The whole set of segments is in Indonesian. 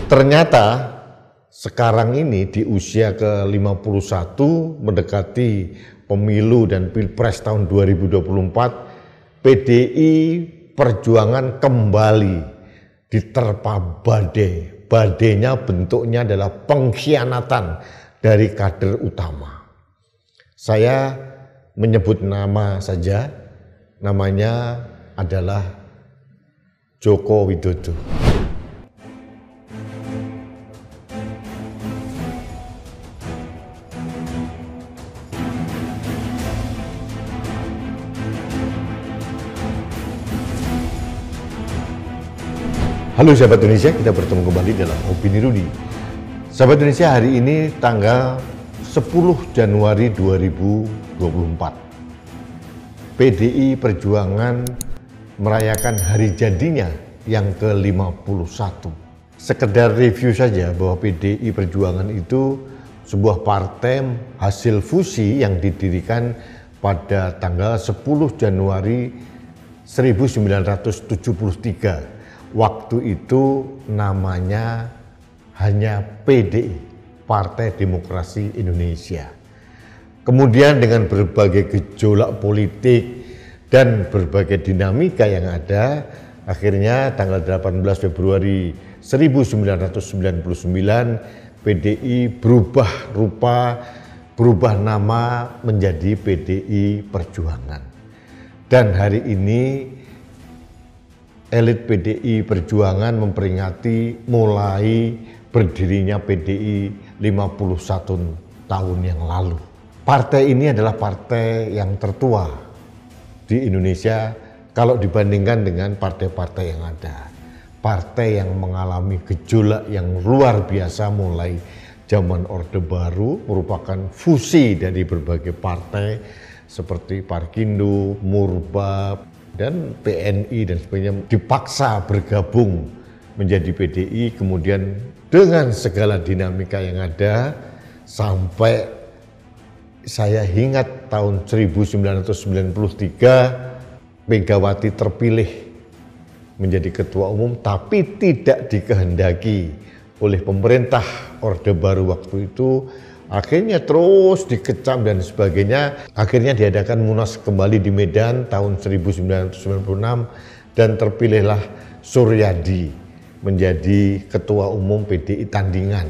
Ternyata sekarang ini di usia ke-51 mendekati pemilu dan pilpres tahun 2024, PDI Perjuangan kembali diterpa badai. Badainya bentuknya adalah pengkhianatan dari kader utama. Saya menyebut nama saja, namanya adalah Joko Widodo. Halo sahabat Indonesia, kita bertemu kembali dalam Opini Rudi. Sahabat Indonesia, hari ini tanggal 10 Januari 2024. PDI Perjuangan merayakan hari jadinya yang ke-51. Sekedar review saja bahwa PDI Perjuangan itu sebuah partai hasil fusi yang didirikan pada tanggal 10 Januari 1973. Waktu itu namanya hanya PDI, Partai Demokrasi Indonesia. Kemudian dengan berbagai gejolak politik dan berbagai dinamika yang ada, akhirnya tanggal 18 Februari 1999 PDI berubah rupa, berubah nama menjadi PDI Perjuangan. Dan hari ini elit PDI Perjuangan memperingati mulai berdirinya PDI 51 tahun yang lalu. Partai ini adalah partai yang tertua di Indonesia kalau dibandingkan dengan partai-partai yang ada. Partai yang mengalami gejolak yang luar biasa mulai zaman Orde Baru, merupakan fusi dari berbagai partai seperti Parkindo, Murba, dan PNI dan sebagainya dipaksa bergabung menjadi PDI, kemudian dengan segala dinamika yang ada sampai saya ingat tahun 1993 Megawati terpilih menjadi ketua umum tapi tidak dikehendaki oleh pemerintah Orde Baru waktu itu. Akhirnya terus dikecam dan sebagainya. Akhirnya diadakan Munas kembali di Medan tahun 1996 dan terpilihlah Suryadi menjadi ketua umum PDI tandingan.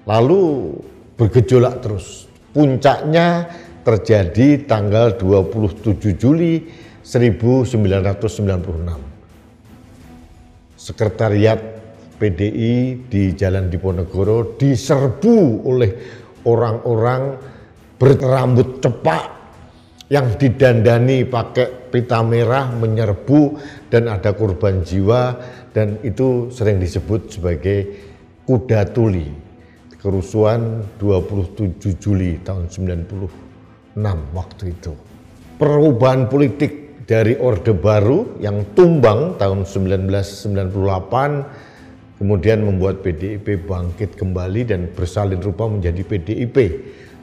Lalu bergejolak terus. Puncaknya terjadi tanggal 27 Juli 1996. Sekretariat PDI di Jalan Diponegoro diserbu oleh orang-orang berambut cepak yang didandani pakai pita merah menyerbu dan ada korban jiwa, dan itu sering disebut sebagai kuda tuli. Kerusuhan 27 Juli tahun 96 waktu itu. Perubahan politik dari Orde Baru yang tumbang tahun 1998 kemudian membuat PDIP bangkit kembali dan bersalin rupa menjadi PDIP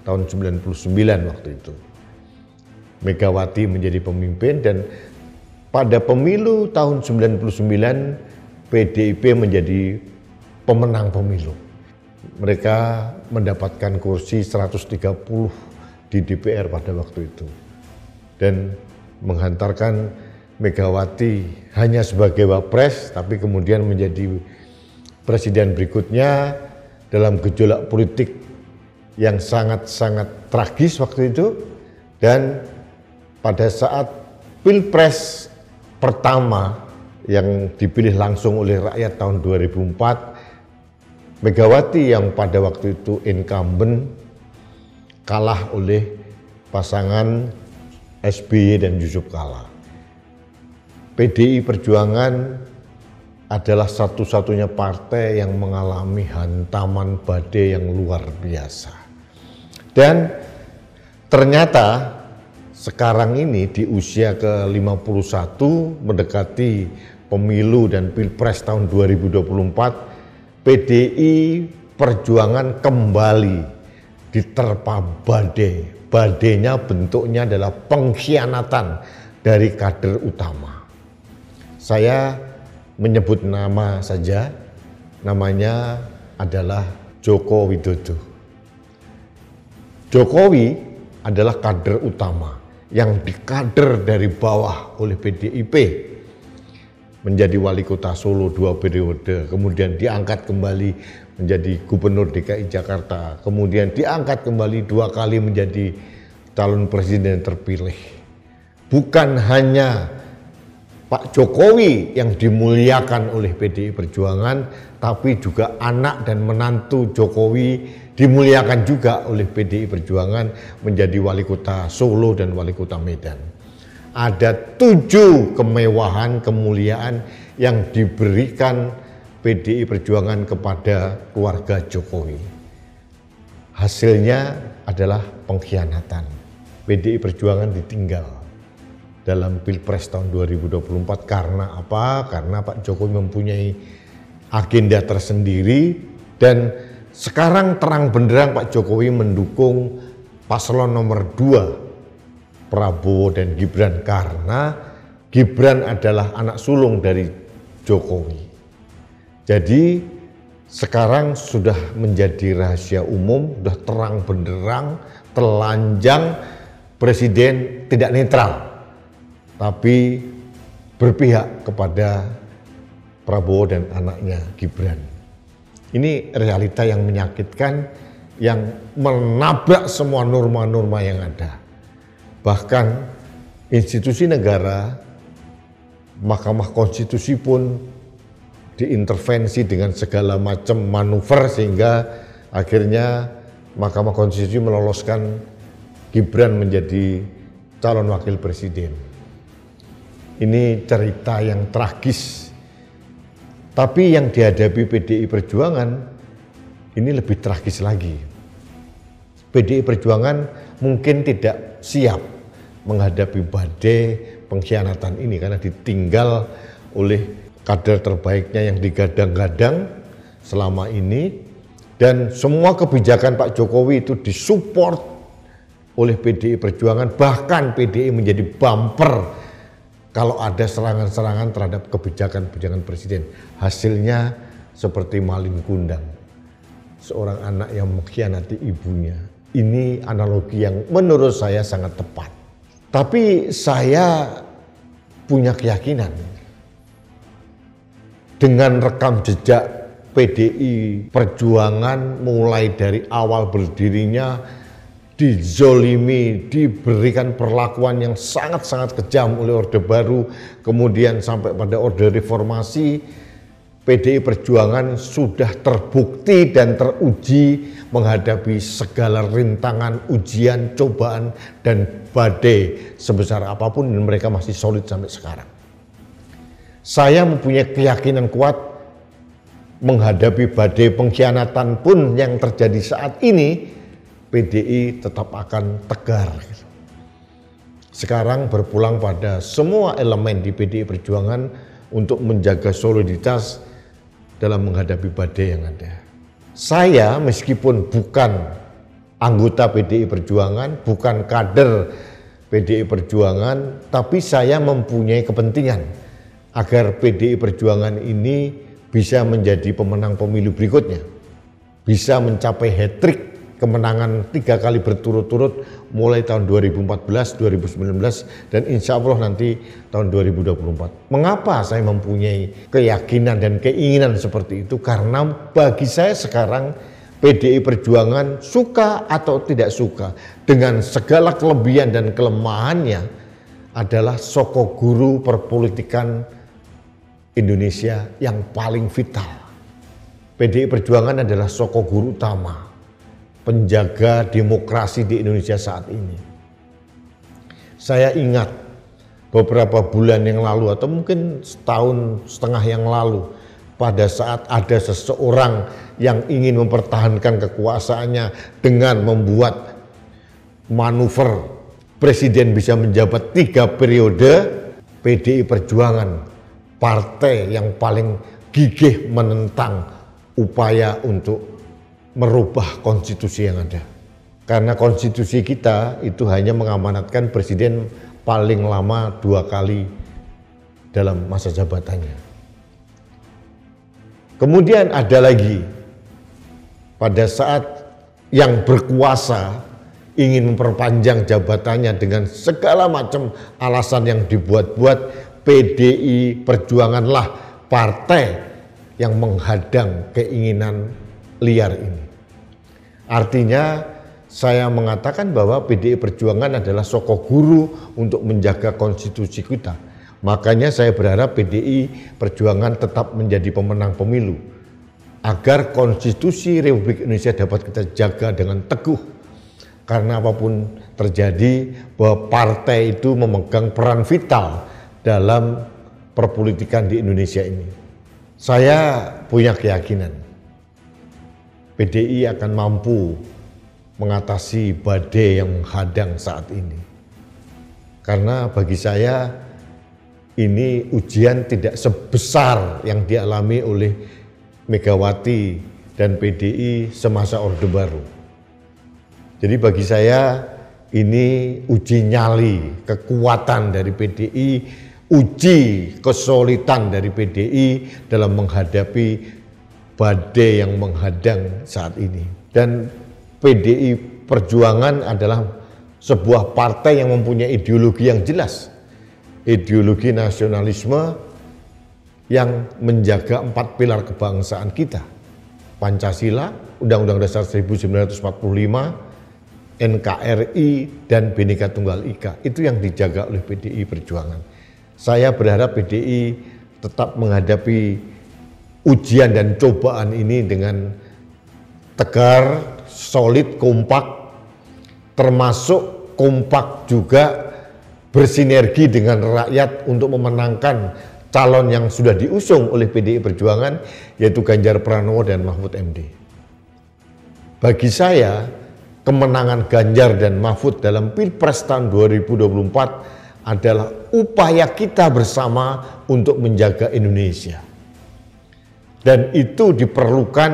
tahun 99 waktu itu. Megawati menjadi pemimpin dan pada pemilu tahun 99 PDIP menjadi pemenang pemilu. Mereka mendapatkan kursi 130 di DPR pada waktu itu dan menghantarkan Megawati hanya sebagai wapres tapi kemudian menjadi presiden berikutnya dalam gejolak politik yang sangat-sangat tragis waktu itu. Dan pada saat pilpres pertama yang dipilih langsung oleh rakyat tahun 2004, Megawati yang pada waktu itu incumbent kalah oleh pasangan SBY dan Yusuf Kala. PDI Perjuangan adalah satu-satunya partai yang mengalami hantaman badai yang luar biasa. Dan ternyata sekarang ini di usia ke-51 mendekati pemilu dan pilpres tahun 2024, PDI Perjuangan kembali diterpa badai. Badainya bentuknya adalah pengkhianatan dari kader utama. Saya menyebut nama saja, Namanya adalah Joko Widodo. Jokowi adalah kader utama yang dikader dari bawah oleh PDIP menjadi wali kota Solo 2 periode, kemudian diangkat kembali menjadi gubernur DKI Jakarta, kemudian diangkat kembali 2 kali menjadi calon presiden terpilih. Bukan hanya Pak Jokowi yang dimuliakan oleh PDI Perjuangan, tapi juga anak dan menantu Jokowi dimuliakan juga oleh PDI Perjuangan menjadi wali kota Solo dan wali kota Medan. Ada 7 kemewahan, kemuliaan yang diberikan PDI Perjuangan kepada keluarga Jokowi. Hasilnya adalah pengkhianatan. PDI Perjuangan ditinggal dalam Pilpres tahun 2024 karena apa? Karena Pak Jokowi mempunyai agenda tersendiri dan sekarang terang benderang Pak Jokowi mendukung paslon nomor 2 Prabowo dan Gibran karena Gibran adalah anak sulung dari Jokowi. Jadi sekarang sudah menjadi rahasia umum, sudah terang benderang, telanjang, presiden tidak netral, tapi berpihak kepada Prabowo dan anaknya Gibran. Ini realita yang menyakitkan, yang menabrak semua norma-norma yang ada. Bahkan institusi negara, Mahkamah Konstitusi pun diintervensi dengan segala macam manuver sehingga akhirnya Mahkamah Konstitusi meloloskan Gibran menjadi calon wakil presiden. Ini cerita yang tragis. Tapi yang dihadapi PDI Perjuangan ini lebih tragis lagi. PDI Perjuangan mungkin tidak siap menghadapi badai pengkhianatan ini karena ditinggal oleh kader terbaiknya yang digadang-gadang selama ini, dan semua kebijakan Pak Jokowi itu disupport oleh PDI Perjuangan, bahkan PDI menjadi bumper kalau ada serangan-serangan terhadap kebijakan-kebijakan presiden. Hasilnya seperti maling kundang, seorang anak yang mengkhianati ibunya. Ini analogi yang menurut saya sangat tepat. Tapi saya punya keyakinan dengan rekam jejak PDI Perjuangan mulai dari awal berdirinya, dizolimi, diberikan perlakuan yang sangat-sangat kejam oleh Orde Baru, kemudian sampai pada Orde Reformasi, PDI Perjuangan sudah terbukti dan teruji menghadapi segala rintangan, ujian, cobaan, dan badai sebesar apapun, dan mereka masih solid sampai sekarang. Saya mempunyai keyakinan kuat menghadapi badai pengkhianatan pun yang terjadi saat ini, PDI tetap akan tegar. Sekarang berpulang pada semua elemen di PDI Perjuangan untuk menjaga soliditas dalam menghadapi badai yang ada. Saya meskipun bukan anggota PDI Perjuangan, bukan kader PDI Perjuangan, tapi saya mempunyai kepentingan agar PDI Perjuangan ini bisa menjadi pemenang pemilu berikutnya, bisa mencapai hat-trick kemenangan 3 kali berturut-turut mulai tahun 2014, 2019, dan insya Allah nanti tahun 2024. Mengapa saya mempunyai keyakinan dan keinginan seperti itu? Karena bagi saya sekarang PDI Perjuangan, suka atau tidak suka, dengan segala kelebihan dan kelemahannya, adalah soko guru perpolitikan Indonesia yang paling vital. PDI Perjuangan adalah soko guru utama penjaga demokrasi di Indonesia saat ini. Saya ingat beberapa bulan yang lalu atau mungkin setahun setengah yang lalu, pada saat ada seseorang yang ingin mempertahankan kekuasaannya dengan membuat manuver presiden bisa menjabat 3 periode, PDI Perjuangan, partai yang paling gigih menentang upaya untuk merubah konstitusi yang ada. Karena konstitusi kita itu hanya mengamanatkan presiden paling lama 2 kali dalam masa jabatannya. Kemudian ada lagi, pada saat yang berkuasa ingin memperpanjang jabatannya dengan segala macam alasan yang dibuat-buat, PDI Perjuanganlah partai yang menghadang keinginan liar ini. Artinya saya mengatakan bahwa PDI Perjuangan adalah sosok guru untuk menjaga konstitusi kita. Makanya saya berharap PDI Perjuangan tetap menjadi pemenang pemilu, agar konstitusi Republik Indonesia dapat kita jaga dengan teguh. Karena apapun terjadi, bahwa partai itu memegang peran vital dalam perpolitikan di Indonesia ini. Saya punya keyakinan PDI akan mampu mengatasi badai yang menghadang saat ini. Karena bagi saya ini ujian tidak sebesar yang dialami oleh Megawati dan PDI semasa Orde Baru. Jadi bagi saya ini uji nyali kekuatan dari PDI, uji kesulitan dari PDI dalam menghadapi badai yang menghadang saat ini. Dan PDI Perjuangan adalah sebuah partai yang mempunyai ideologi yang jelas, ideologi nasionalisme yang menjaga 4 pilar kebangsaan kita: Pancasila, Undang-Undang Dasar 1945, NKRI, dan Bhinneka Tunggal Ika. Itu yang dijaga oleh PDI Perjuangan. Saya berharap PDI tetap menghadapi ujian dan cobaan ini dengan tegar, solid, kompak, termasuk kompak juga bersinergi dengan rakyat untuk memenangkan calon yang sudah diusung oleh PDI Perjuangan, yaitu Ganjar Pranowo dan Mahfud MD. Bagi saya, kemenangan Ganjar dan Mahfud dalam Pilpres tahun 2024 adalah upaya kita bersama untuk menjaga Indonesia. Dan itu diperlukan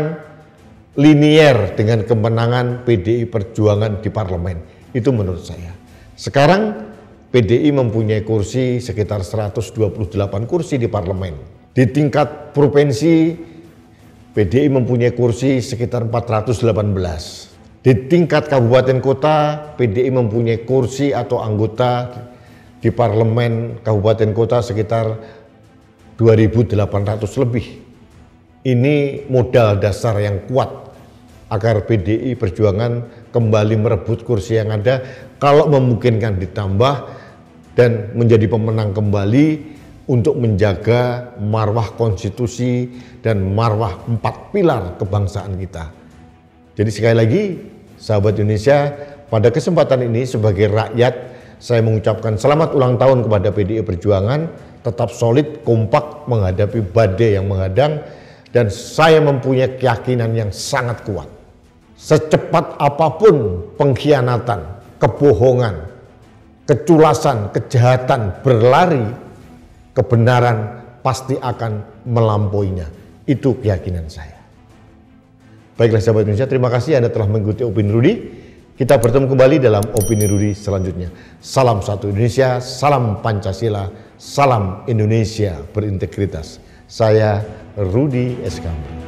linier dengan kemenangan PDI Perjuangan di parlemen. Itu menurut saya. Sekarang PDI mempunyai kursi sekitar 128 kursi di parlemen. Di tingkat provinsi, PDI mempunyai kursi sekitar 418. Di tingkat kabupaten kota, PDI mempunyai kursi atau anggota di parlemen kabupaten kota sekitar 2.800 lebih. Ini modal dasar yang kuat agar PDI Perjuangan kembali merebut kursi yang ada, kalau memungkinkan ditambah, dan menjadi pemenang kembali untuk menjaga marwah konstitusi dan marwah 4 pilar kebangsaan kita. Jadi sekali lagi, sahabat Indonesia, pada kesempatan ini sebagai rakyat, saya mengucapkan selamat ulang tahun kepada PDI Perjuangan, tetap solid, kompak menghadapi badai yang menghadang, dan saya mempunyai keyakinan yang sangat kuat. Secepat apapun pengkhianatan, kebohongan, keculasan, kejahatan berlari, kebenaran pasti akan melampauinya. Itu keyakinan saya. Baiklah sahabat Indonesia, terima kasih Anda telah mengikuti Opini Rudy. Kita bertemu kembali dalam Opini Rudy selanjutnya. Salam satu Indonesia, salam Pancasila, salam Indonesia berintegritas. Saya Rudy S. Kamil.